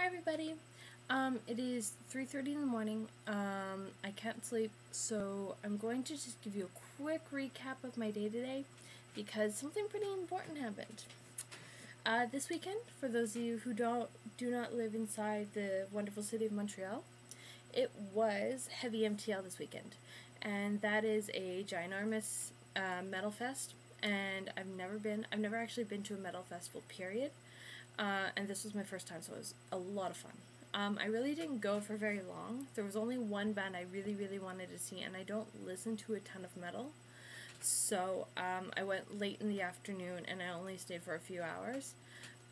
everybody. It is 3:30 in the morning. I can't sleep, so I'm going to just give you a quick recap of my day today because something pretty important happened. This weekend, for those of you who do not live inside the wonderful city of Montreal, it was Heavy MTL this weekend, and that is a ginormous metal fest. And I've never actually been to a metal festival, period. And this was my first time, so it was a lot of fun. I really didn't go for very long. There was only one band I really wanted to see, and I don't listen to a ton of metal. So I went late in the afternoon, and I only stayed for a few hours.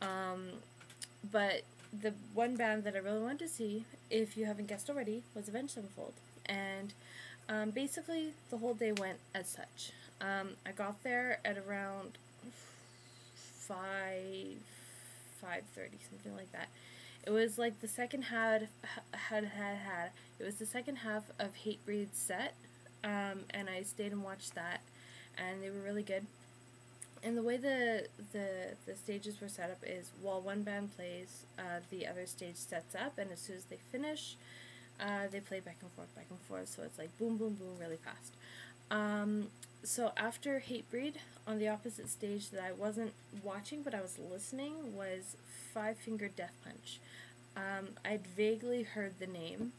But the one band that I really wanted to see, if you haven't guessed already, was Avenged Sevenfold. And basically, the whole day went as such. I got there at around 5:30, something like that. It was like the second half. It was the second half of Hatebreed's set, and I stayed and watched that, and they were really good. And the way the stages were set up is while one band plays, the other stage sets up, and as soon as they finish, they play back and forth. So it's like boom, boom, boom, really fast. So after Hatebreed, on the opposite stage that I wasn't watching but I was listening was Five Finger Death Punch. I'd vaguely heard the name,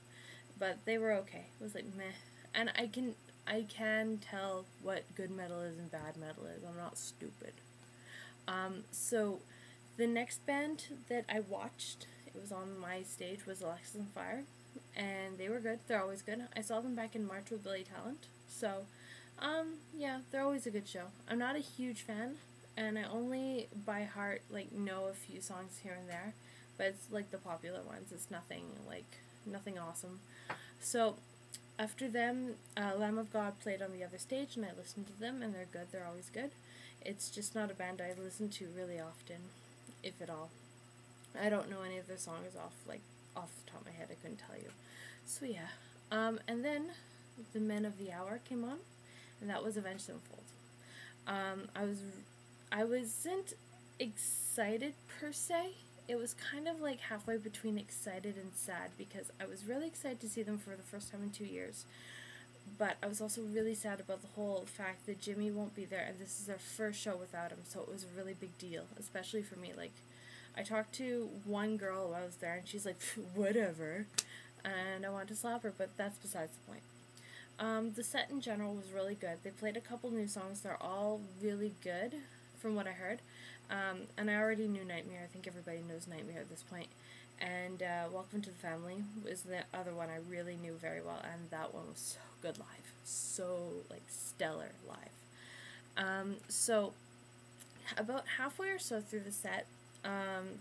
but they were okay. It was like meh. And I can tell what good metal is and bad metal is. I'm not stupid. So the next band that I watched, it was on my stage, was Alexisonfire, and they were good. They're always good. I saw them back in March with Billy Talent, so yeah, they're always a good show. I'm not a huge fan, and I only by heart know a few songs here and there, but it's like the popular ones. It's nothing awesome. So after them, Lamb of God played on the other stage, and I listened to them, and they're good. They're always good. It's just not a band I listen to really often, if at all. I don't know any of their songs off the top of my head. I couldn't tell you. So yeah, and then the Men of the Hour came on, and that was Avenged Sevenfold. I wasn't excited per se. It was kind of like halfway between excited and sad, because I was really excited to see them for the first time in 2 years, but I was also really sad about the whole fact that Jimmy won't be there, and this is their first show without him, so it was a really big deal, especially for me. I talked to one girl while I was there, and she's like, whatever, and I wanted to slap her, but that's besides the point. The set in general was really good. They played a couple new songs. They're all really good, from what I heard. And I already knew Nightmare. I think everybody knows Nightmare at this point. And Welcome to the Family was the other one I really knew very well, and that one was so good live. So, stellar live. So, about halfway or so through the set,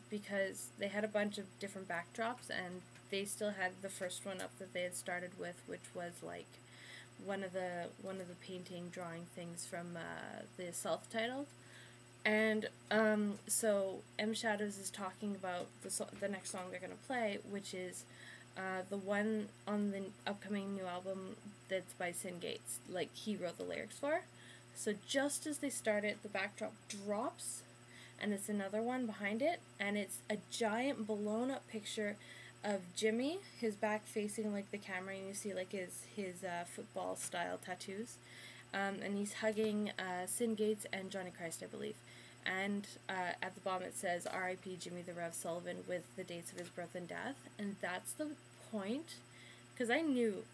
because they had a bunch of different backdrops, and they still had the first one up that they had started with, which was one of the painting drawing things from the self-titled. And so M Shadows is talking about the next song they're going to play, which is the one on the upcoming new album that's by Sin Gates, he wrote the lyrics for. So just as they start it, the backdrop drops, and it's another one behind it, and it's a giant blown up picture of Jimmy, his back facing the camera, and you see his football style tattoos, and he's hugging Sin Gates and Johnny Christ, I believe. And at the bottom it says R.I.P. Jimmy the Rev Sullivan with the dates of his birth and death. And that's the point, because I knew,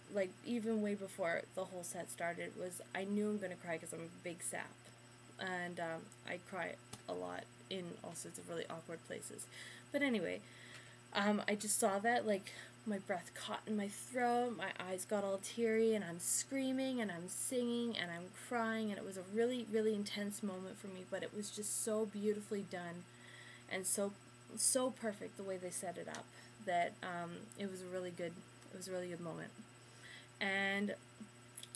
even way before the whole set started, I knew I'm going to cry because I'm a big sap. And I cry a lot in all sorts of really awkward places. But anyway, I just saw that, my breath caught in my throat, my eyes got all teary, and I'm screaming, and I'm singing, and I'm crying, and it was a really, really intense moment for me, but it was just so beautifully done, and so perfect the way they set it up, that it was a really good moment. And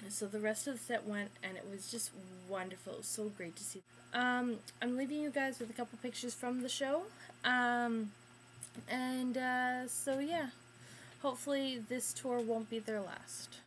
so the rest of the set went, and it was just wonderful. It was so great to see. I'm leaving you guys with a couple pictures from the show, so yeah. Hopefully this tour won't be their last.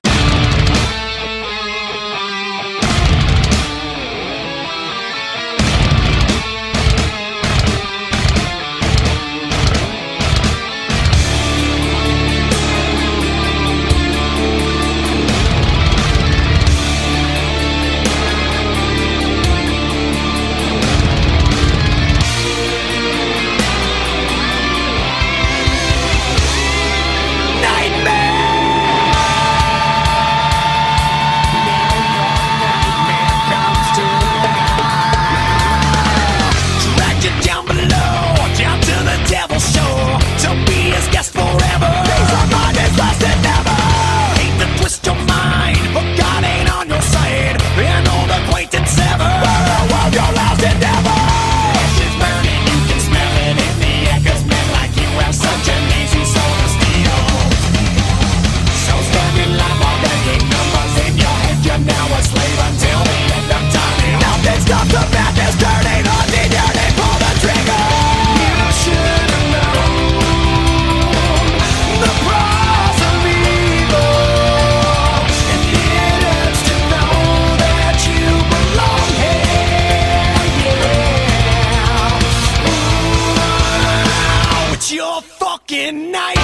to be his guest forever. Peace of mind is less than never. Hate to twist your mind, but God ain't on your side. An old acquaintance ever. For the world, your last endeavor. Ashes burning, you can smell it in the air. 'Cause men like you have such an easy soul to steal. So stand in line while making numbers in your head. You're now a slave until the end of time. Nothing stops the madness turning on the yearning. Pull the trigger. You should have known the price of evil. And it hurts to know that you belong here. Yeah. Ooh, it's your fucking night.